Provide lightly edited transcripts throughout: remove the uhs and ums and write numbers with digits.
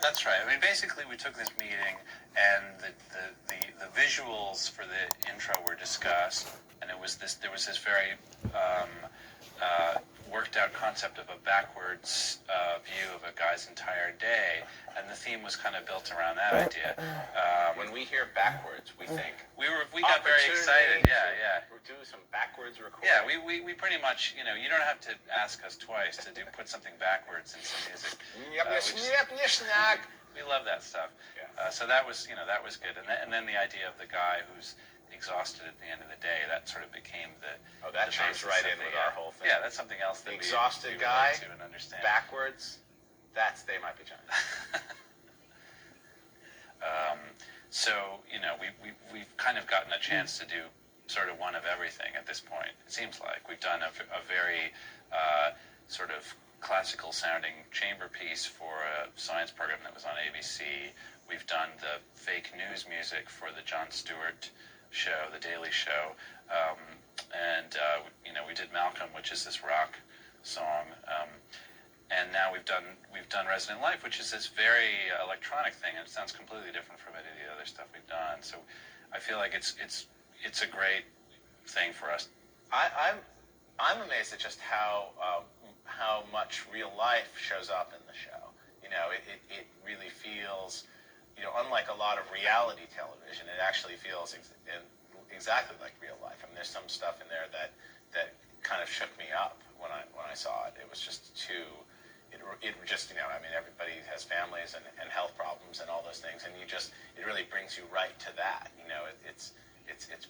that's right. I mean, basically, we took this meeting, and the visuals for the intro were discussed, and there was this very worked out concept of a backwards view of a guy's entire day, and the theme was kind of built around that idea. When we hear backwards, we think we got very excited. Yeah. We're doing some backwards recording. Yeah, we pretty much, you don't have to ask us twice to put something backwards in some music. We love that stuff. Yeah. So that was good, and then the idea of the guy who's exhausted at the end of the day, that sort of became the that chimes right in with our whole thing. Yeah, that's something else that the exhausted guy to and understand. Backwards, that's They Might Be Giants. So we've kind of gotten a chance to do sort of one of everything at this point. It seems like we've done a very sort of classical sounding chamber piece for a science program that was on ABC. We've done the fake news music for the Jon Stewart show, The Daily Show, and we did Malcolm, which is this rock song, and now we've done Resident Life, which is this very electronic thing, and it sounds completely different from any of the other stuff we've done. So I feel like it's a great thing for us. I'm amazed at just how much real life shows up in the show. It really feels, unlike a lot of reality television, it actually feels exactly like real life. I mean, there's some stuff in there that kind of shook me up when I saw it. It was just too. It just, I mean, everybody has families and health problems and all those things, and it really brings you right to that. It's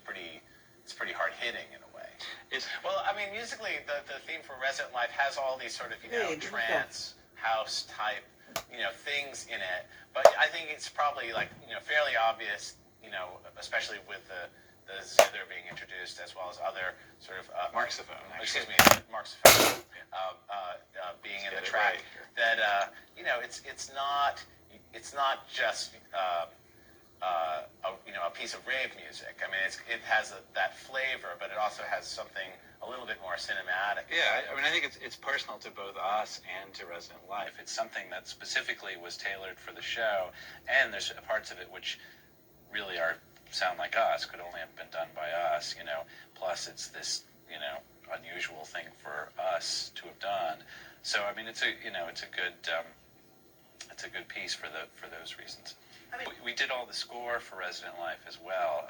pretty hard hitting in a way. Well, I mean, musically, the theme for Resident Life has all these sort of trance house type things in it, but I think it's probably fairly obvious, especially with the zither being introduced as well as other sort of Marxophone. Excuse me, Marxophone being in the track. That it's not just a piece of rave music. I mean, it has that flavor, but it also has something a little bit more cinematic. Yeah, I mean, I think it's personal to both us and to Resident Life. It's something that specifically was tailored for the show, and there's parts of it which really sound like us, could only have been done by us, plus it's this, unusual thing for us to have done. So, I mean, it's a good piece for those reasons. We did all the score for Resident Life as well,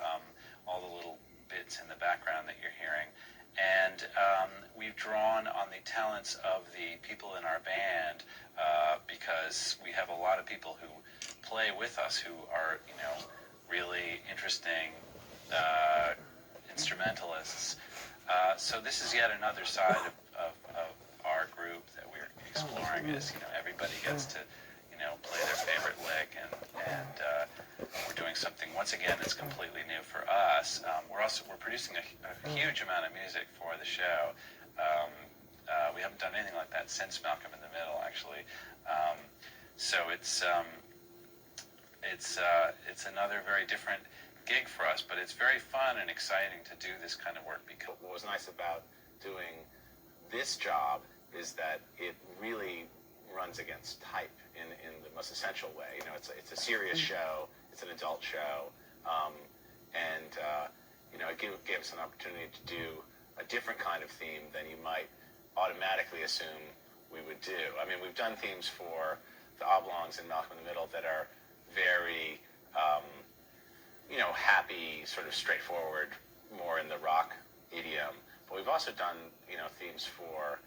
all the little bits in the background that you're hearing. And we've drawn on the talents of the people in our band because we have a lot of people who play with us who are, really interesting instrumentalists. So this is yet another side of our group that we're exploring. Is everybody gets to play their favorite lick, and we're doing something once again that's completely new for us. We're producing a huge amount of music for the show. We haven't done anything like that since Malcolm in the Middle, actually. So it's another very different gig for us, but it's very fun and exciting to do this kind of work. Because what was nice about doing this job is that it really runs against type in the most essential way. It's a serious show, it's an adult show, and it gave us an opportunity to do a different kind of theme than you might automatically assume we would do. I mean, we've done themes for the Oblongs and Malcolm in the Middle that are very, happy, sort of straightforward, more in the rock idiom. But we've also done, themes for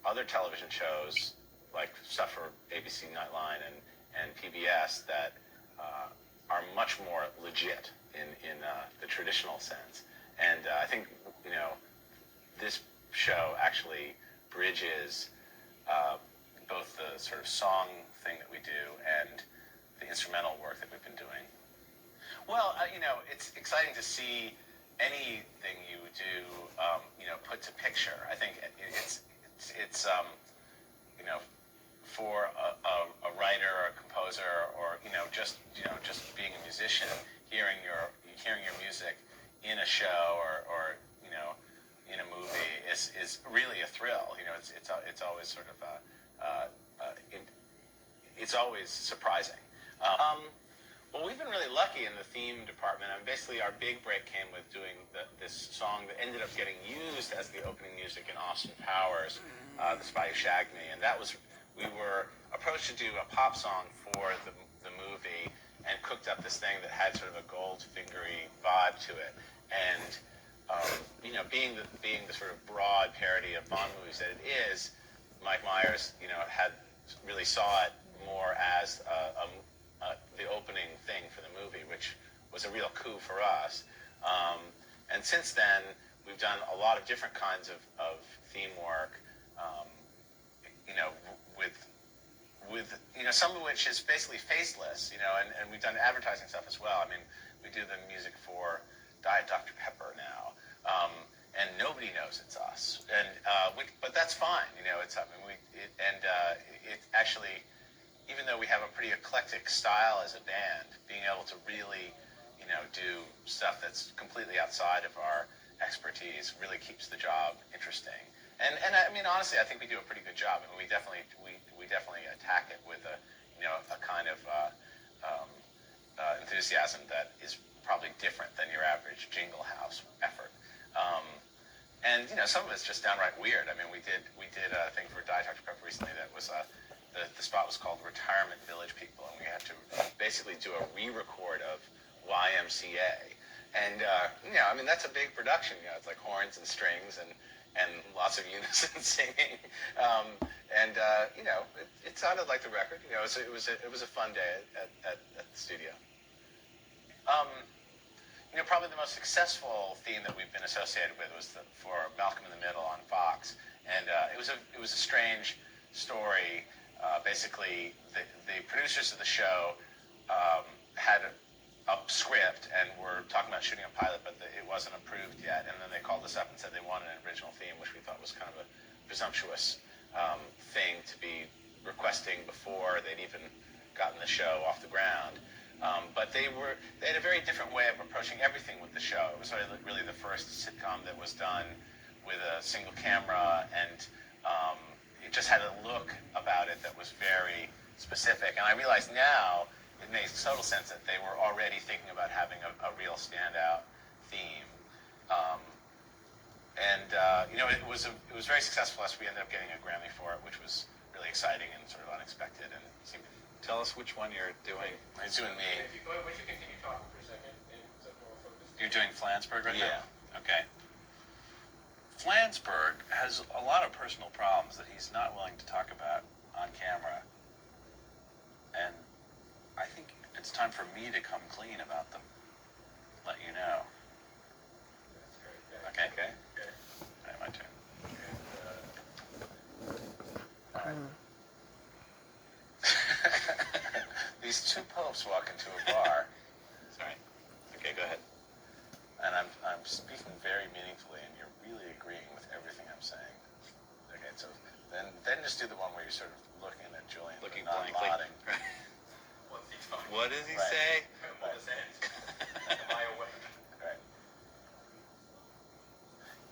other television shows, like stuff for ABC Nightline and PBS that are much more legit in the traditional sense. And I think, this show actually bridges both the sort of song thing that we do and the instrumental work that we've been doing. Well, it's exciting to see anything you do, put to picture. I think it's for a writer or a composer or just being a musician, hearing your music in a show or in a movie is really a thrill. It's always sort of it's always surprising. Well, we've been really lucky in the theme department. I mean, basically, our big break came with doing this song that ended up getting used as the opening music in Austin Powers, The Spy Who Shagged Me. And that was, we were approached to do a pop song for the movie and cooked up this thing that had sort of a Goldfingery vibe to it. And, you know, being the sort of broad parody of Bond movies that it is, Mike Myers, you know, really saw it more as the opening thing for the movie, which was a real coup for us. And since then, we've done a lot of different kinds of theme work, you know, with you know, some of which is basically faceless, you know, and we've done advertising stuff as well. I mean, we do the music for Diet Dr. Pepper now, and nobody knows it's us. And but that's fine, you know. It's I mean, it actually, even though we have a pretty eclectic style as a band, being able to really, you know, do stuff that's completely outside of our expertise really keeps the job interesting. And I mean, honestly, I think we do a pretty good job. I mean, we definitely attack it with a, you know, a kind of enthusiasm that is probably different than your average Jingle House effort. And you know, some of it's just downright weird. I mean, we did a thing for Diet Dr. Pepper recently that was the spot was called Retirement Village People, and we had to basically do a re-record of YMCA. And you know, I mean, that's a big production. You know, it's like horns and strings and lots of unison singing. You know, it sounded like the record. You know, it was a fun day at the studio. You know, probably the most successful theme that we've been associated with was for Malcolm in the Middle on Fox, and it was a strange story. Basically, the producers of the show had a script and were talking about shooting a pilot, but it wasn't approved yet. And then they called us up and said they wanted an original theme, which we thought was kind of a presumptuous thing to be requesting before they'd even gotten the show off the ground. But they had a very different way of approaching everything with the show. It was really the first sitcom that was done with a single camera, and it just had a look about it that was very specific. And I realize now it makes total sense that they were already thinking about having a real standout theme. You know, it was very successful. We ended up getting a Grammy for it, which was really exciting and sort of unexpected. And tell us which one you're doing. It's doing me. If you continue talking for a second, so more focused. You're doing Flansburgh right now? Yeah. Okay. Flansburgh has a lot of personal problems that he's not willing to talk about on camera. And I think it's time for me to come clean about them. Let you know. That's great. Okay? Okay. All right, my turn. All right. These two popes walk into a bar. Sorry. Okay, go ahead. And I'm speaking very meaningfully, and you're really agreeing with everything I'm saying. Okay, so then just do the one where you're sort of looking at Julian, looking but not blankly. nodding. What's he talking? What does he Right. say? What does that? Am I aware? Right.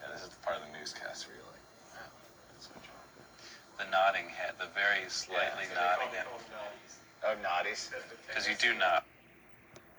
Yeah, this is the part of the newscast where you're like, wow, that's what you're The nodding head, the very slightly nodding head. Oh, naughties. Because you do nod.